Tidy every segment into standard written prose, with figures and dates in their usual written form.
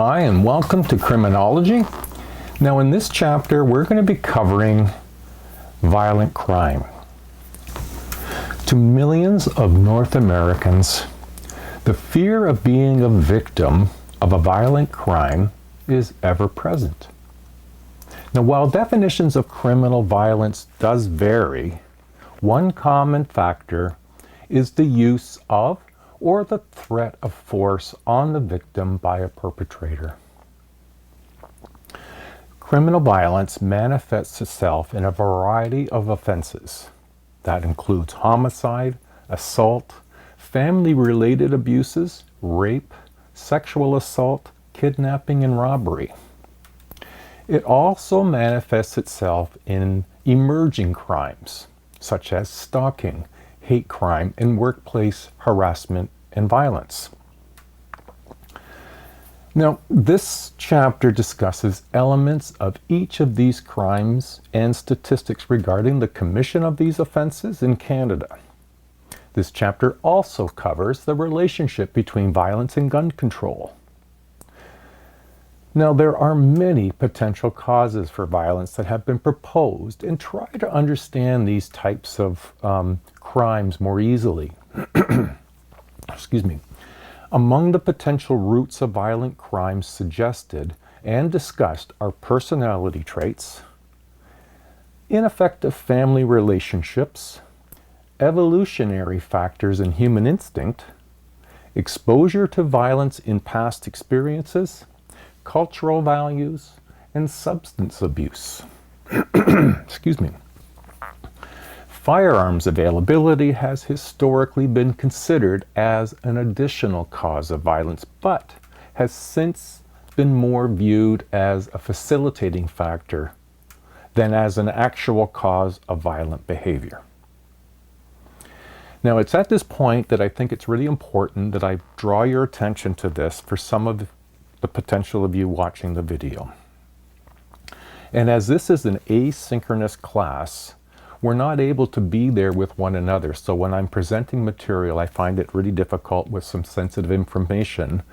Hi, and welcome to Criminology. Now in this chapter, we're going to be covering violent crime. To millions of North Americans, the fear of being a victim of a violent crime is ever present. Now, while definitions of criminal violence does vary, one common factor is the use of or the threat of force on the victim by a perpetrator. Criminal violence manifests itself in a variety of offenses. That includes homicide, assault, family-related abuses, rape, sexual assault, kidnapping, and robbery. It also manifests itself in emerging crimes, such as stalking, hate crime, and workplace harassment and violence. Now, this chapter discusses elements of each of these crimes and statistics regarding the commission of these offenses in Canada. This chapter also covers the relationship between violence and gun control. Now, there are many potential causes for violence that have been proposed, and try to understand these types of crimes more easily. Excuse me. Among the potential roots of violent crimes suggested and discussed are personality traits, ineffective family relationships, evolutionary factors in human instinct, exposure to violence in past experiences, cultural values, and substance abuse. Excuse me. Firearms availability has historically been considered as an additional cause of violence, but has since been more viewed as a facilitating factor than as an actual cause of violent behavior. Now, it's at this point that I think it's really important that I draw your attention to this for some of the potential of you watching the video. And as this is an asynchronous class, we're not able to be there with one another. So when I'm presenting material, I find it really difficult with some sensitive information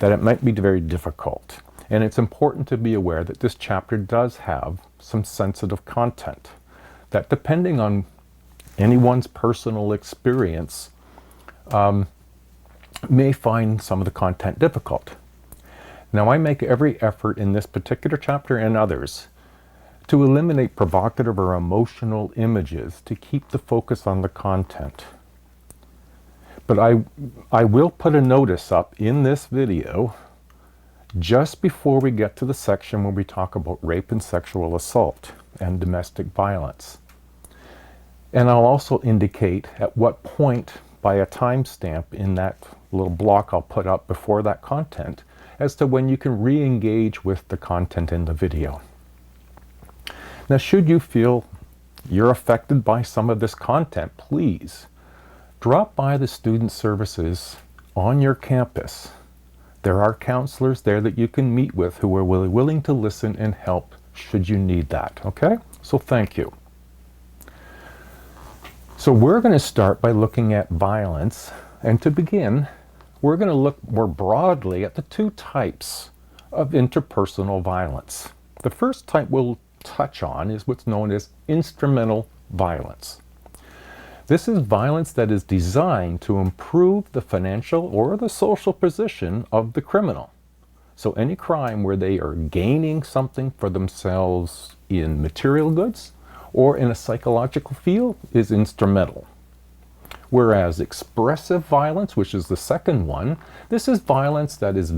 that it might be very difficult. And it's important to be aware that this chapter does have some sensitive content that, depending on anyone's personal experience, may find some of the content difficult. Now, I make every effort in this particular chapter and others to eliminate provocative or emotional images to keep the focus on the content. But I will put a notice up in this video just before we get to the section where we talk about rape and sexual assault and domestic violence. And I'll also indicate at what point, by a timestamp in that little block I'll put up before that content, as to when you can re-engage with the content in the video. Now, should you feel you're affected by some of this content, please drop by the student services on your campus. There are counselors there that you can meet with who are willing to listen and help should you need that, okay? So thank you. So we're going to start by looking at violence, and to begin, we're going to look more broadly at the two types of interpersonal violence. The first type we'll touch on is what's known as instrumental violence. This is violence that is designed to improve the financial or the social position of the criminal. So any crime where they are gaining something for themselves in material goods or in a psychological field is instrumental. Whereas expressive violence, which is the second one, this is violence that is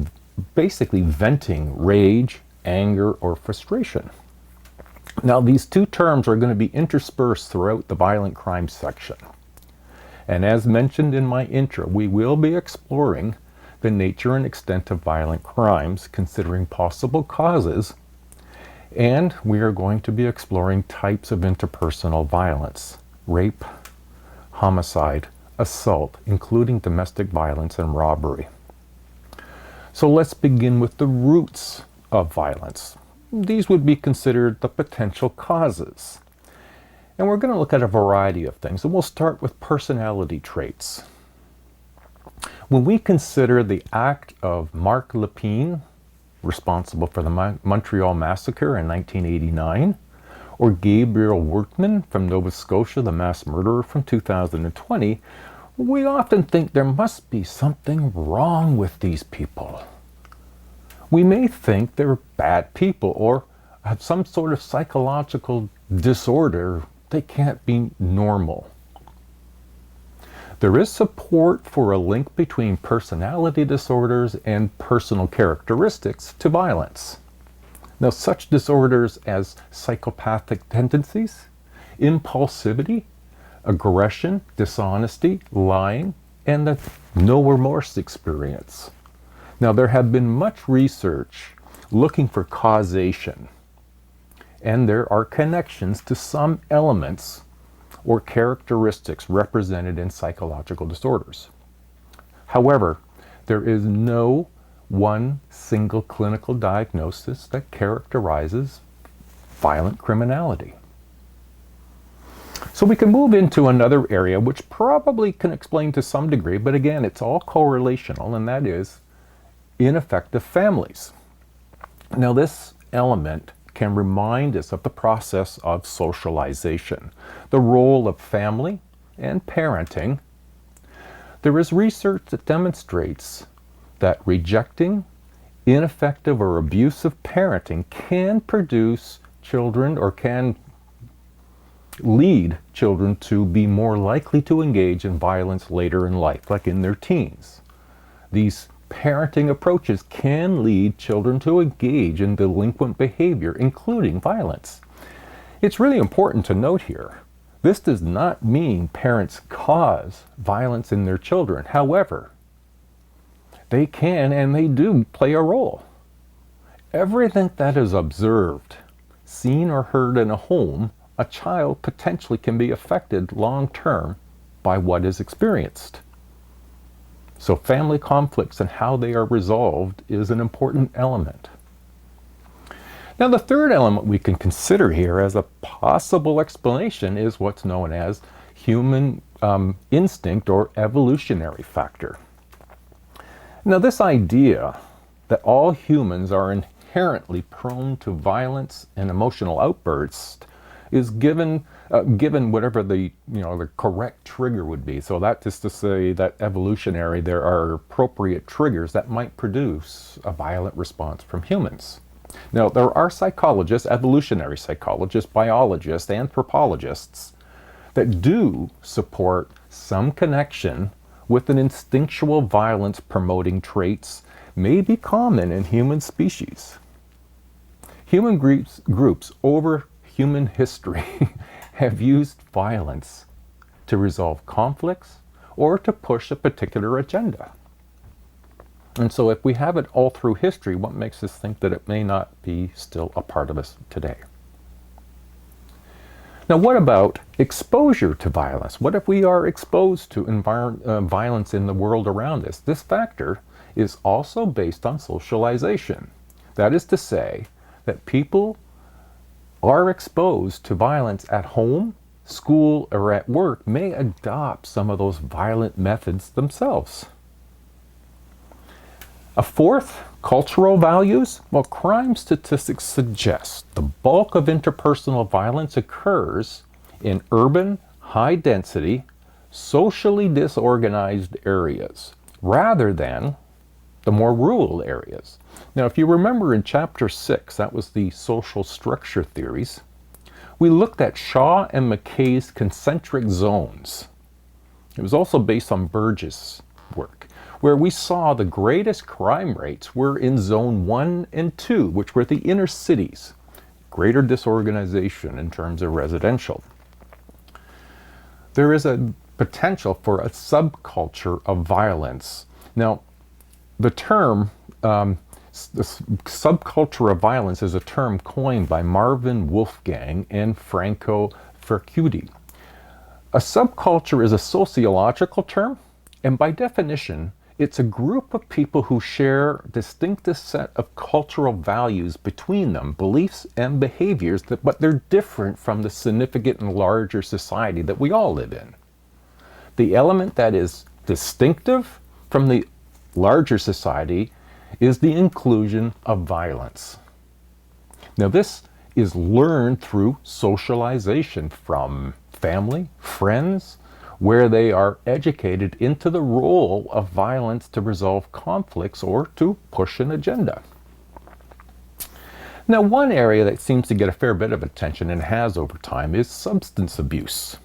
basically venting rage, anger, or frustration. Now, these two terms are going to be interspersed throughout the violent crime section. And as mentioned in my intro, we will be exploring the nature and extent of violent crimes, considering possible causes, and we are going to be exploring types of interpersonal violence: rape, homicide, assault, including domestic violence and robbery. So let's begin with the roots of violence. These would be considered the potential causes. And we're going to look at a variety of things, and we'll start with personality traits. When we consider the act of Marc Lépine responsible for the Montreal Massacre in 1989, or Gabriel Workman from Nova Scotia, the mass murderer from 2020, we often think there must be something wrong with these people. We may think they're bad people or have some sort of psychological disorder. They can't be normal. There is support for a link between personality disorders and personal characteristics to violence. Now, such disorders as psychopathic tendencies, impulsivity, aggression, dishonesty, lying, and the no remorse experience. Now, there have been much research looking for causation, and there are connections to some elements or characteristics represented in psychological disorders. However, there is no one single clinical diagnosis that characterizes violent criminality. So we can move into another area which probably can explain to some degree, but again, it's all correlational, and that is ineffective families. Now, this element can remind us of the process of socialization, the role of family and parenting. There is research that demonstrates that rejecting ineffective or abusive parenting can produce children or can lead children to be more likely to engage in violence later in life, like in their teens. These parenting approaches can lead children to engage in delinquent behavior, including violence. It's really important to note here, this does not mean parents cause violence in their children. However, they can and they do play a role. Everything that is observed, seen or heard in a home, a child potentially can be affected long term by what is experienced. So family conflicts and how they are resolved is an important element. Now, the third element we can consider here as a possible explanation is what's known as human instinct or evolutionary factor. Now, this idea that all humans are inherently prone to violence and emotional outbursts is given whatever the correct trigger would be. So that is to say that evolutionary, there are appropriate triggers that might produce a violent response from humans. Now, there are psychologists, evolutionary psychologists, biologists, anthropologists that do support some connection with an instinctual violence promoting traits may be common in human species. Human groups over human history have used violence to resolve conflicts or to push a particular agenda. And so if we have it all through history, what makes us think that it may not be still a part of us today? Now, what about exposure to violence? What if we are exposed to violence in the world around us? This factor is also based on socialization. That is to say that people are exposed to violence at home, school, or at work may adopt some of those violent methods themselves. A fourth, cultural values. Well, crime statistics suggest the bulk of interpersonal violence occurs in urban, high-density, socially disorganized areas, rather than the more rural areas. Now, if you remember in Chapter 6, that was the social structure theories, we looked at Shaw and McKay's concentric zones. It was also based on Burgess' work, where we saw the greatest crime rates were in Zone 1 and 2, which were the inner cities. Greater disorganization in terms of residential. There is a potential for a subculture of violence. Now, the term, the subculture of violence is a term coined by Marvin Wolfgang and Franco Fercuti. A subculture is a sociological term, and by definition, it's a group of people who share a distinctive set of cultural values between them, beliefs and behaviors, but they're different from the significant and larger society that we all live in. The element that is distinctive from the larger society is the inclusion of violence. Now, this is learned through socialization from family, friends, where they are educated into the role of violence to resolve conflicts or to push an agenda. Now, one area that seems to get a fair bit of attention and has over time is substance abuse.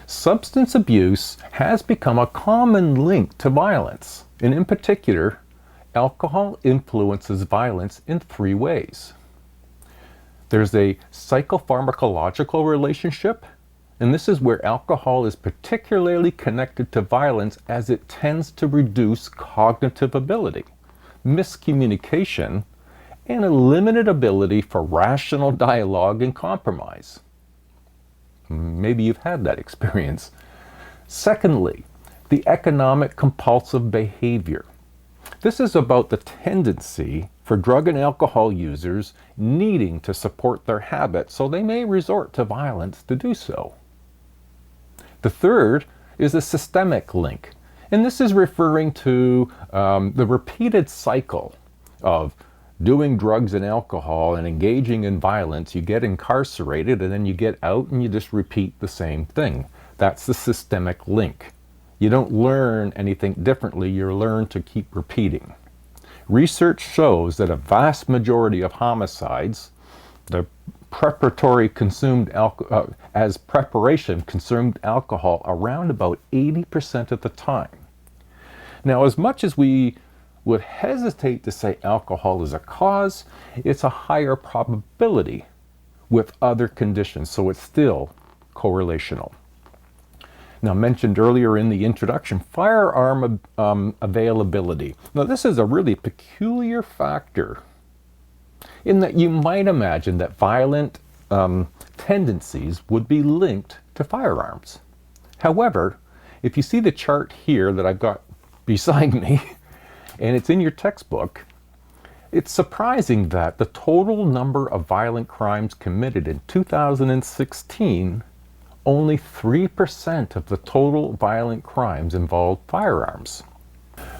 Substance abuse has become a common link to violence, and in particular, alcohol influences violence in three ways. There's a psychopharmacological relationship, and this is where alcohol is particularly connected to violence as it tends to reduce cognitive ability, miscommunication, and a limited ability for rational dialogue and compromise. Maybe you've had that experience. Secondly, the economic compulsive behavior. This is about the tendency for drug and alcohol users needing to support their habit, so they may resort to violence to do so. The third is a systemic link, and this is referring to the repeated cycle of doing drugs and alcohol and engaging in violence. You get incarcerated and then you get out and you just repeat the same thing. That's the systemic link. You don't learn anything differently, you learn to keep repeating. Research shows that a vast majority of homicides, the preparatory consumed as preparation consumed alcohol around about 80% of the time. Now, as much as we would hesitate to say alcohol is a cause, it's a higher probability with other conditions, so it's still correlational. Now, mentioned earlier in the introduction, firearm availability. Now, this is a really peculiar factor in that you might imagine that violent tendencies would be linked to firearms. However, if you see the chart here that I've got beside me, and it's in your textbook, it's surprising that the total number of violent crimes committed in 2016, only 3% of the total violent crimes involved firearms.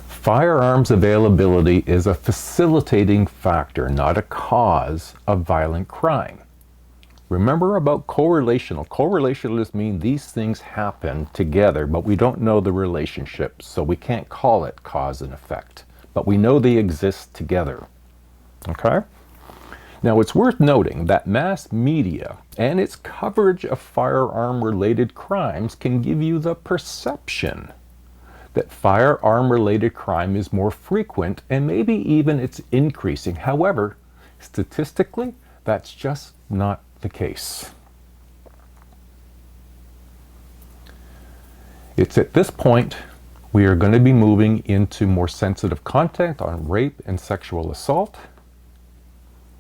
Firearms availability is a facilitating factor, not a cause of violent crime. Remember about correlational. Correlationalists mean these things happen together, but we don't know the relationship, so we can't call it cause and effect. But we know they exist together. Okay? Now, it's worth noting that mass media and its coverage of firearm-related crimes can give you the perception that firearm-related crime is more frequent and maybe even it's increasing. However, statistically, that's just not the case. It's at this point we are going to be moving into more sensitive content on rape and sexual assault.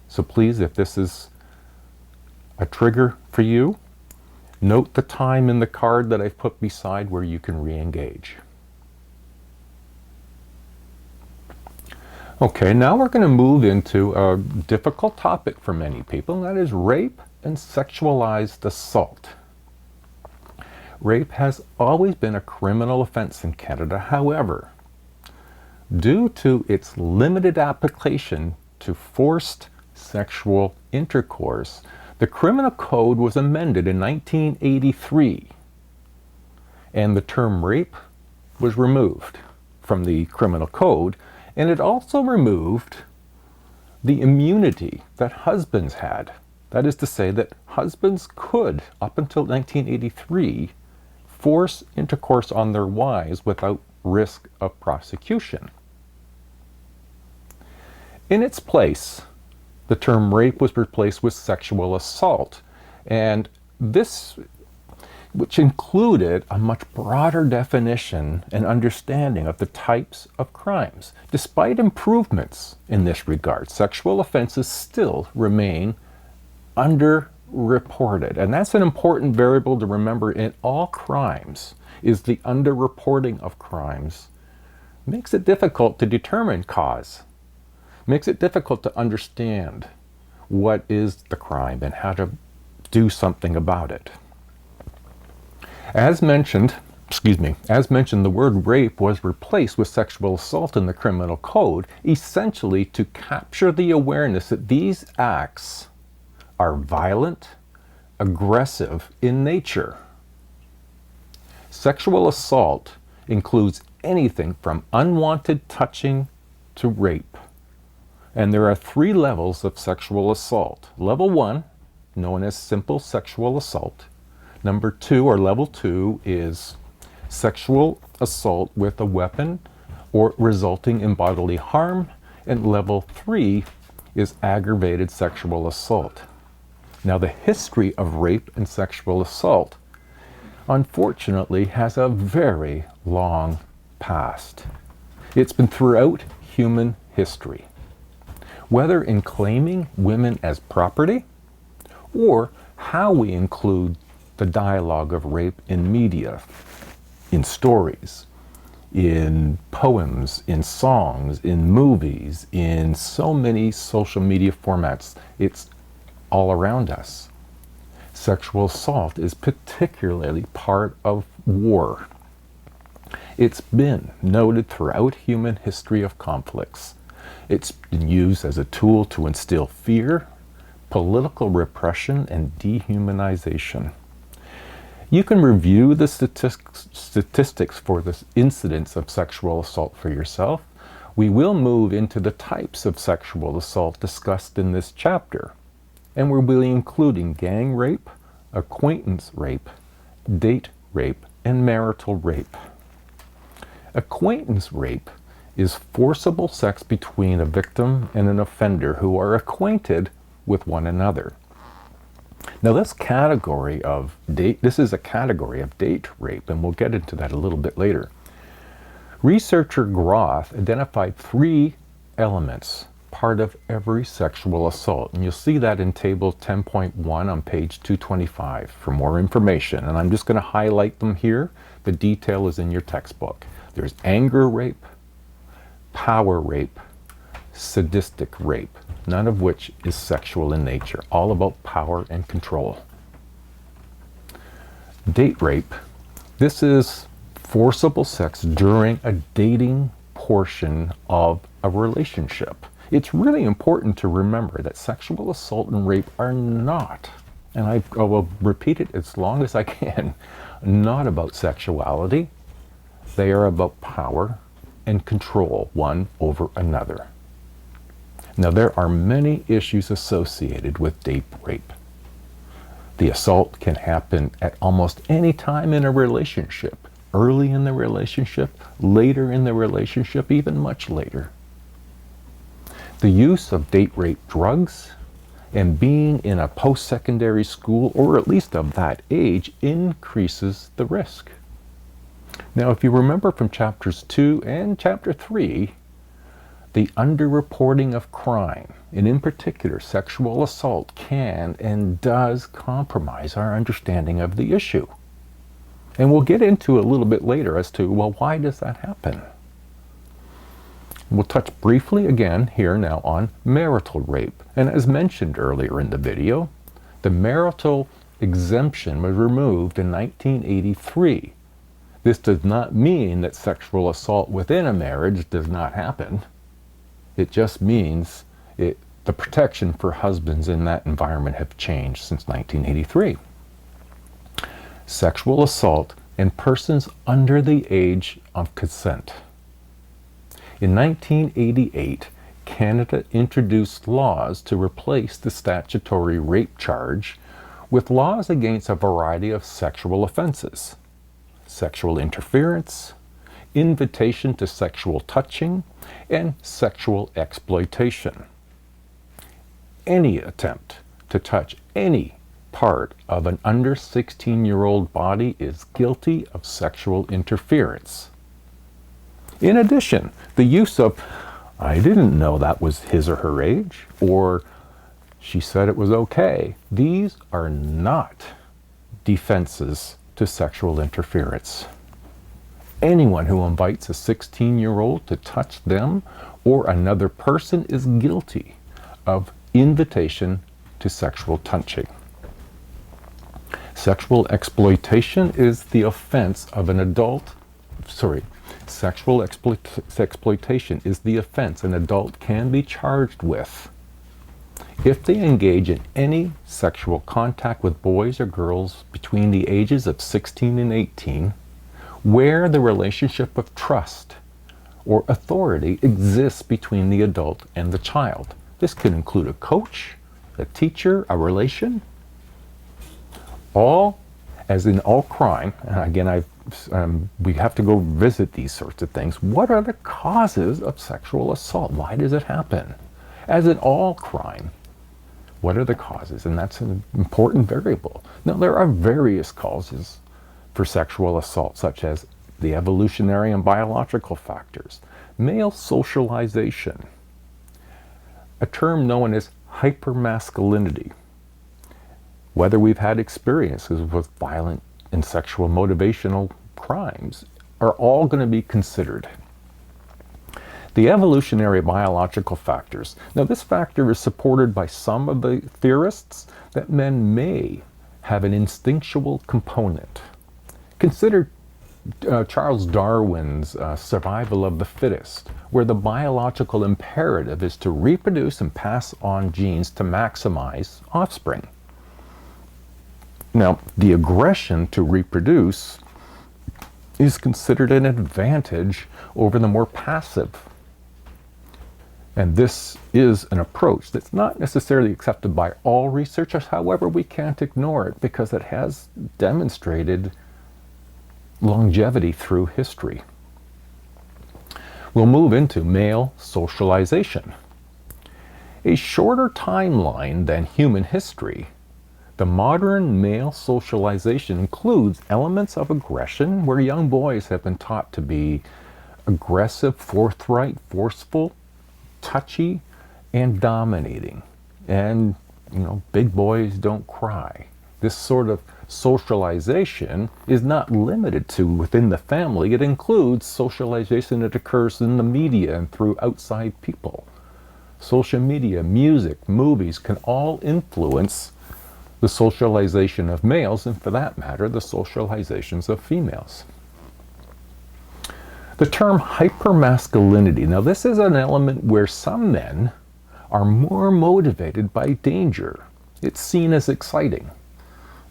So please, if this is a trigger for you, note the time in the card that I've put beside where you can re-engage. Okay, now we're going to move into a difficult topic for many people, and that is rape and sexualized assault. Rape has always been a criminal offense in Canada. However, due to its limited application to forced sexual intercourse, the Criminal Code was amended in 1983, and the term rape was removed from the Criminal Code. And it also removed the immunity that husbands had. That is to say that husbands could, up until 1983, force intercourse on their wives without risk of prosecution. In its place, the term rape was replaced with sexual assault, and this, which included a much broader definition and understanding of the types of crimes. Despite improvements in this regard, sexual offenses still remain underreported. And that's an important variable to remember in all crimes, is the underreporting of crimes. Makes it difficult to determine cause. Makes it difficult to understand what is the crime and how to do something about it. As mentioned, As mentioned, the word rape was replaced with sexual assault in the criminal code, essentially to capture the awareness that these acts are violent, aggressive in nature. Sexual assault includes anything from unwanted touching to rape. And there are 3 levels of sexual assault. Level 1, known as simple sexual assault. Number 2, or level 2, is sexual assault with a weapon or resulting in bodily harm. And level 3 is aggravated sexual assault. Now, the history of rape and sexual assault, unfortunately, has a very long past. It's been throughout human history. Whether in claiming women as property, or how we include the dialogue of rape in media, in stories, in poems, in songs, in movies, in so many social media formats. It's all around us. Sexual assault is particularly part of war. It's been noted throughout human history of conflicts. It's been used as a tool to instill fear, political repression, and dehumanization. You can review the statistics for the incidence of sexual assault for yourself. We will move into the types of sexual assault discussed in this chapter, and we'll be including gang rape, acquaintance rape, date rape, and marital rape. Acquaintance rape is forcible sex between a victim and an offender who are acquainted with one another. Now, this is a category of date rape, and we'll get into that a little bit later. Researcher Groth identified 3 elements, part of every sexual assault, and you'll see that in table 10.1 on page 225 for more information, and I'm just going to highlight them here. The detail is in your textbook. There's anger rape, power rape, sadistic rape, none of which is sexual in nature, all about power and control. Date rape, this is forcible sex during a dating portion of a relationship. It's really important to remember that sexual assault and rape are not, and I will repeat it as long as I can, not about sexuality. They are about power and control one over another. Now, there are many issues associated with date rape. The assault can happen at almost any time in a relationship, early in the relationship, later in the relationship, even much later. The use of date rape drugs and being in a post-secondary school, or at least of that age, increases the risk. Now, if you remember from chapters 2 and chapter 3, the underreporting of crime, and in particular sexual assault, can and does compromise our understanding of the issue. And we'll get into a little bit later as to, well, why does that happen? We'll touch briefly again here now on marital rape. And as mentioned earlier in the video, the marital exemption was removed in 1983. This does not mean that sexual assault within a marriage does not happen. It just means the protection for husbands in that environment have changed since 1983. Sexual assault and persons under the age of consent. In 1988, Canada introduced laws to replace the statutory rape charge with laws against a variety of sexual offenses: sexual interference, invitation to sexual touching, and sexual exploitation. Any attempt to touch any part of an under 16-year-old body is guilty of sexual interference. In addition, the use of, "I didn't know that was his or her age," or "she said it was okay," these are not defenses to sexual interference. Anyone who invites a 16-year-old to touch them or another person is guilty of invitation to sexual touching. Sexual exploitation is the offense of an adult. Sorry, exploitation is the offense an adult can be charged with if they engage in any sexual contact with boys or girls between the ages of 16 and 18, where the relationship of trust or authority exists between the adult and the child. This can include a coach, a teacher, a relation. All, as in all crime, and again, we have to go visit these sorts of things. What are the causes of sexual assault? Why does it happen? As in all crime, what are the causes? And that's an important variable. Now, there are various causes for sexual assault, such as the evolutionary and biological factors, male socialization, a term known as hypermasculinity, whether we've had experiences with violent and sexual motivational crimes, are all going to be considered. The evolutionary biological factors. Now, this factor is supported by some of the theorists that men may have an instinctual component. Consider Charles Darwin's survival of the fittest, where the biological imperative is to reproduce and pass on genes to maximize offspring. Now, the aggression to reproduce is considered an advantage over the more passive. And this is an approach that's not necessarily accepted by all researchers. However, we can't ignore it because it has demonstrated longevity through history. We'll move into male socialization. A shorter timeline than human history, the modern male socialization includes elements of aggression, where young boys have been taught to be aggressive, forthright, forceful, touchy, and dominating. And, big boys don't cry. This sort of socialization is not limited to within the family. It includes socialization that occurs in the media and through outside people. Social media, music, movies can all influence the socialization of males, and for that matter, the socializations of females. The term hypermasculinity. Now, this is an element where some men are more motivated by danger. It's seen as exciting.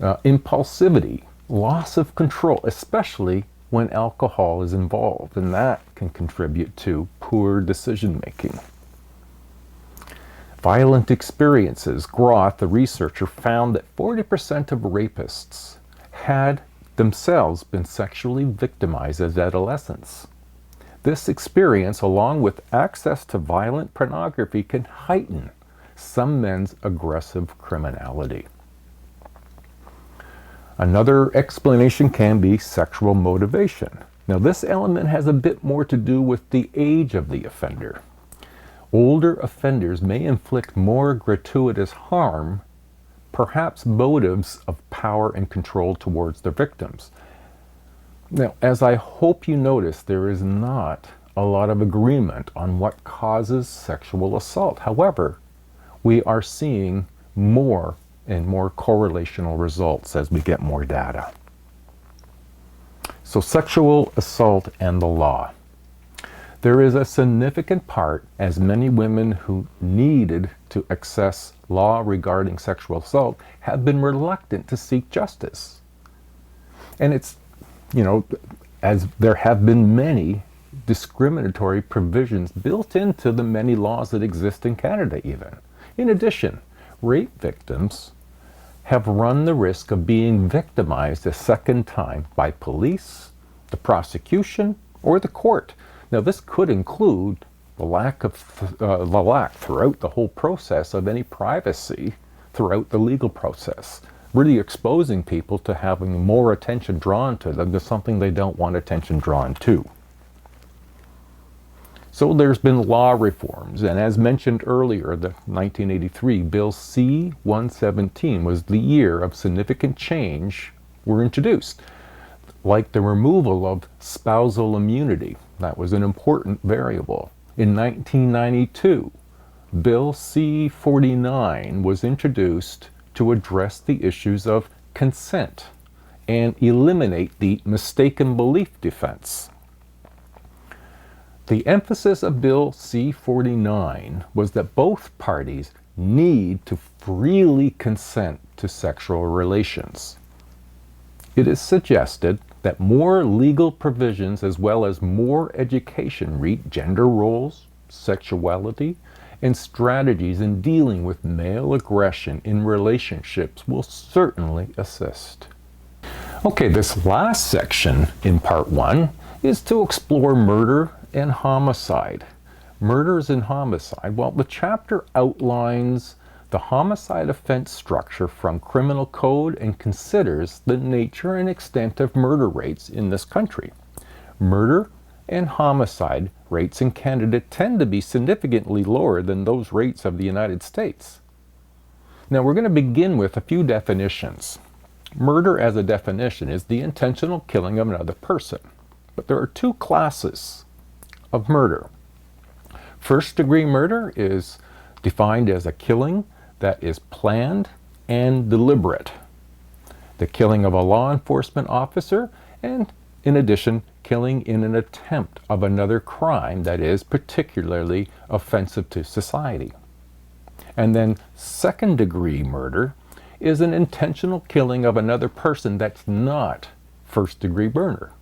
Impulsivity, loss of control, especially when alcohol is involved, and that can contribute to poor decision making. Violent experiences. Groth, the researcher, found that 40% of rapists had themselves been sexually victimized as adolescents. This experience, along with access to violent pornography, can heighten some men's aggressive criminality. Another explanation can be sexual motivation. Now, this element has a bit more to do with the age of the offender. Older offenders may inflict more gratuitous harm, perhaps motives of power and control towards their victims. Now, as I hope you notice, there is not a lot of agreement on what causes sexual assault. However, we are seeing more and more correlational results as we get more data. So, sexual assault and the law. There is a significant part, as many women who needed to access law regarding sexual assault have been reluctant to seek justice. And it's, as there have been many discriminatory provisions built into the many laws that exist in Canada even. In addition, rape victims have run the risk of being victimized a second time by police, the prosecution, or the court. Now, this could include the lack throughout the whole process of any privacy throughout the legal process, really exposing people to having more attention drawn to them to something they don't want attention drawn to. So there's been law reforms, and as mentioned earlier, the 1983 Bill C-117 was the year of significant change were introduced, like the removal of spousal immunity. That was an important variable. In 1992, Bill C-49 was introduced to address the issues of consent and eliminate the mistaken belief defense. The emphasis of Bill C-49 was that both parties need to freely consent to sexual relations. It is suggested that more legal provisions as well as more education read gender roles, sexuality, and strategies in dealing with male aggression in relationships will certainly assist. Okay, this last section in part 1 is to explore murder and homicide. Murders and homicide. Well, the chapter outlines the homicide offense structure from criminal code and considers the nature and extent of murder rates in this country. Murder and homicide rates in Canada tend to be significantly lower than those rates of the United States. Now we're going to begin with a few definitions. Murder as a definition is the intentional killing of another person. But there are two classes of murder. First-degree murder is defined as a killing that is planned and deliberate. The killing of a law enforcement officer, and in addition, killing in an attempt of another crime that is particularly offensive to society. And then second-degree murder is an intentional killing of another person that's not first-degree murder.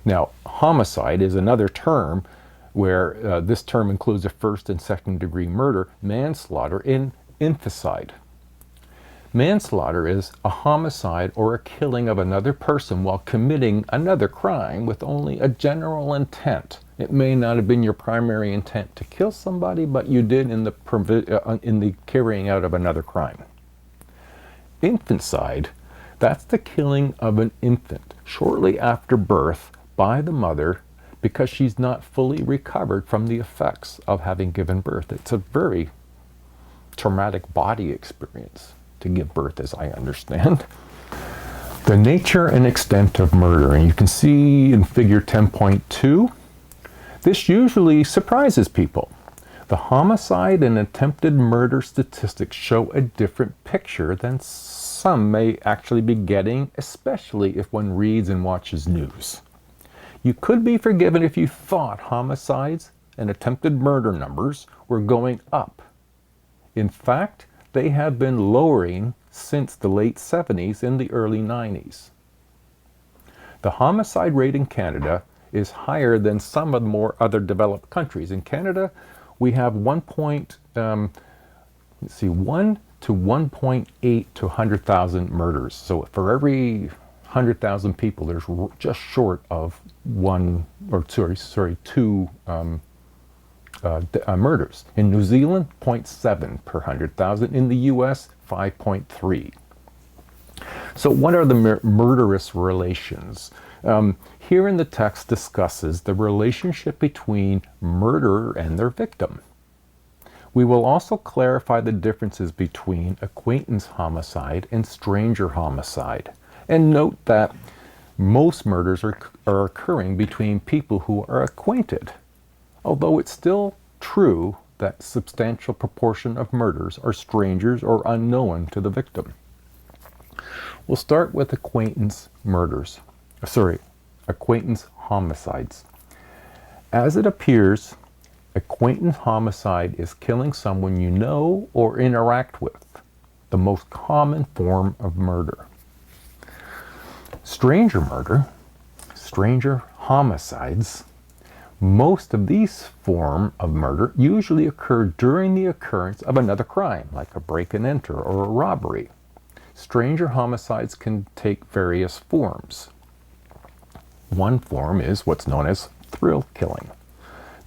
Now, homicide is another term where this term includes a first and second degree murder, manslaughter, and infanticide. Manslaughter is a homicide or a killing of another person while committing another crime with only a general intent. It may not have been your primary intent to kill somebody, but you did in the carrying out of another crime. Infanticide, that's the killing of an infant shortly after birth by the mother because she's not fully recovered from the effects of having given birth. It's a very traumatic body experience to give birth, as I understand. The nature and extent of murder, and you can see in figure 10.2, this usually surprises people. The homicide and attempted murder statistics show a different picture than some may actually be getting, especially if one reads and watches news. You could be forgiven if you thought homicides and attempted murder numbers were going up. In fact, they have been lowering since the late 70s and the early 90s. The homicide rate in Canada is higher than some of the more other developed countries. In Canada, we have 1 to 1.8 to 100,000 murders. So for every 100,000 people, there's just short of two murders. In New Zealand, 0.7 per 100,000. In the US, 5.3. So what are the murderous relations? Here in the text discusses the relationship between murderer and their victim. We will also clarify the differences between acquaintance homicide and stranger homicide. And note that most murders are occurring between people who are acquainted, although it's still true that a substantial proportion of murders are strangers or unknown to the victim. We'll start with acquaintance homicides. As it appears, acquaintance homicide is killing someone you know or interact with, the most common form of murder. Stranger homicides, most of these forms of murder usually occur during the occurrence of another crime, like a break and enter or a robbery. Stranger homicides can take various forms. One form is what's known as thrill killing.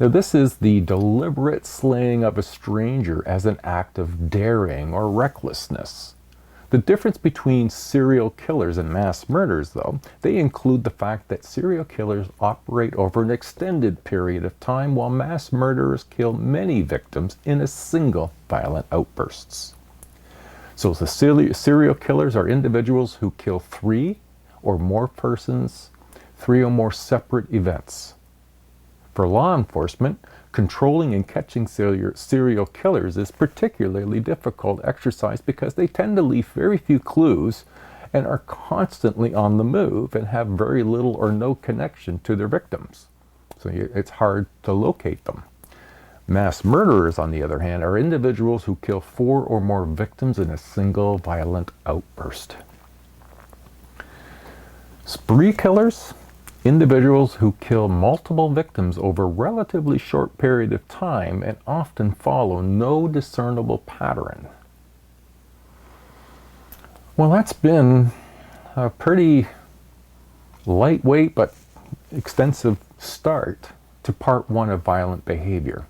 Now, this is the deliberate slaying of a stranger as an act of daring or recklessness. The difference between serial killers and mass murders, though, they include the fact that serial killers operate over an extended period of time while mass murderers kill many victims in a single violent outbursts. So the serial killers are individuals who kill 3 or more persons, 3 or more separate events. For law enforcement, controlling and catching serial killers is particularly difficult exercise because they tend to leave very few clues and are constantly on the move and have very little or no connection to their victims. So it's hard to locate them. Mass murderers, on the other hand, are individuals who kill 4 or more victims in a single violent outburst. Spree killers, individuals who kill multiple victims over a relatively short period of time and often follow no discernible pattern. Well, that's been a pretty lightweight but extensive start to part 1 of violent behavior.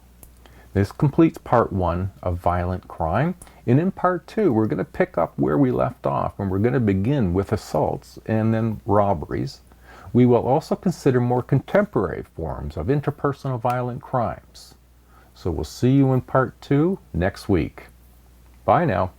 This completes part 1 of violent crime, and in part 2 we're going to pick up where we left off, and we're going to begin with assaults and then robberies. We will also consider more contemporary forms of interpersonal violent crimes. So we'll see you in part 2 next week. Bye now.